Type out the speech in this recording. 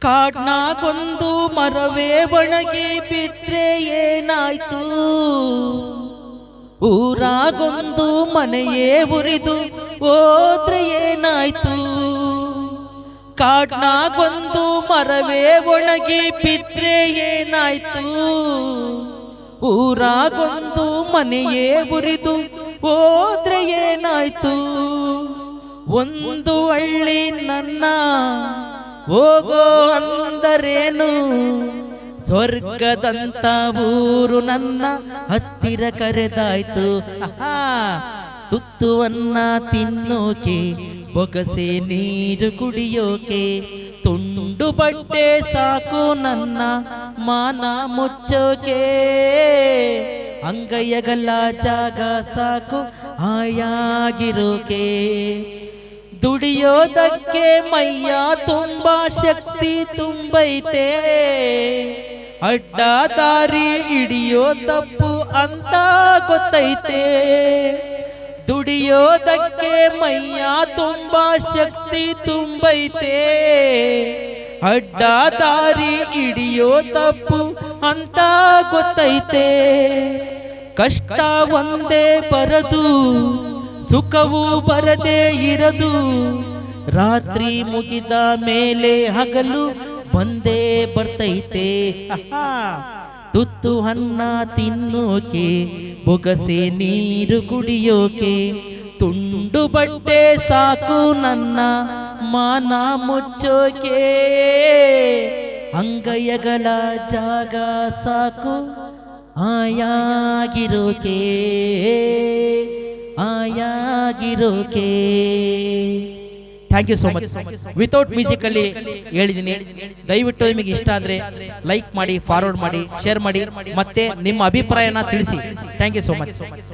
ಕಾಡ್ನಾಗೊಂದು ಮರವೇ ಒಣಗಿ ಬಿದ್ರೆ ಏನಾಯ್ತು, ಊರಾಗೊಂದು ಮನೆಯೇ ಉರಿದು ಹೋದ್ರೆ ಏನಾಯ್ತು. ಕಾಡ್ನಾಗೊಂದು ಮರವೇ ಒಣಗಿ ಬಿದ್ರೆ ಏನಾಯ್ತು, ಊರಾಗೊಂದು ಮನೆಯೇ ಉರಿದು ಹೋದ್ರೆ ಏನಾಯ್ತು. ಒಂದು ಹಳ್ಳಿ ನನ್ನ ಹೋಗೋ ಅಂದರೇನು, ಸ್ವರ್ಗದಂತ ಊರು ನನ್ನ ಹತ್ತಿರ ಕರೆದಾಯ್ತು. ತುತ್ತುವನ್ನ ತಿನ್ನೋಕೆ, ಬೊಗಸೆ ನೀರು ಕುಡಿಯೋಕೆ, ತುಂಡು ಬಟ್ಟೆ ಸಾಕು ನನ್ನ ಮಾನ ಮುಚ್ಚೋಕೆ, ಅಂಗೈಯಗಲ ಜಾಗ ಸಾಕು ಹಾಯಾಗಿರೋಕೆ. ದುಡಿಯೋದಕ್ಕೆ ಮೈಯ ತುಂಬಾ ಶಕ್ತಿ ತುಂಬೈತೆ, ಅಡ್ಡ ದಾರಿ ಹಿಡಿಯೋ ತಪ್ಪು ಅಂತ ಗೊತ್ತೈತೆ. ದುಡಿಯೋದಕ್ಕೆ ಮೈಯ ತುಂಬಾ ಶಕ್ತಿ ತುಂಬೈತೆ, ಅಡ್ಡ ದಾರಿ ಹಿಡಿಯೋ ತಪ್ಪು ಅಂತ ಗೊತ್ತೈತೆ. ಕಷ್ಟ ಒಂದೇ ಬರದು, ಸುಖವು ಬರದೇ ಇರದು, ರಾತ್ರಿ ಮುಗಿದ ಮೇಲೆ ಹಗಲು ಬಂದೇ ಬರ್ತೈತೆ. ತುತ್ತು ಅನ್ನ ತಿನ್ನೋಕೆ, ಬೊಗಸೆ ನೀರು ಕುಡಿಯೋಕೆ, ತುಂಡು ಬಟ್ಟೆ ಸಾಕು ನನ್ನ ಮಾನ ಮುಚ್ಚೋಕೆ, ಅಂಗೈಯಗಳ ಜಾಗ ಸಾಕು ಆಯಾಗಿರೋಕೆ, ಆಯಾಗಿರೋಕೆ. Thank you so much. Without music ಅಲ್ಲಿ ಹೇಳಿದ್ದೀನಿ. ದಯವಿಟ್ಟು ನಿಮಗೆ ಇಷ್ಟ ಆದ್ರೆ ಲೈಕ್ ಮಾಡಿ, ಫಾರ್ವರ್ಡ್ ಮಾಡಿ, ಶೇರ್ ಮಾಡಿ, ಮತ್ತೆ ನಿಮ್ಮ ಅಭಿಪ್ರಾಯನ ತಿಳಿಸಿ. Thank you so much.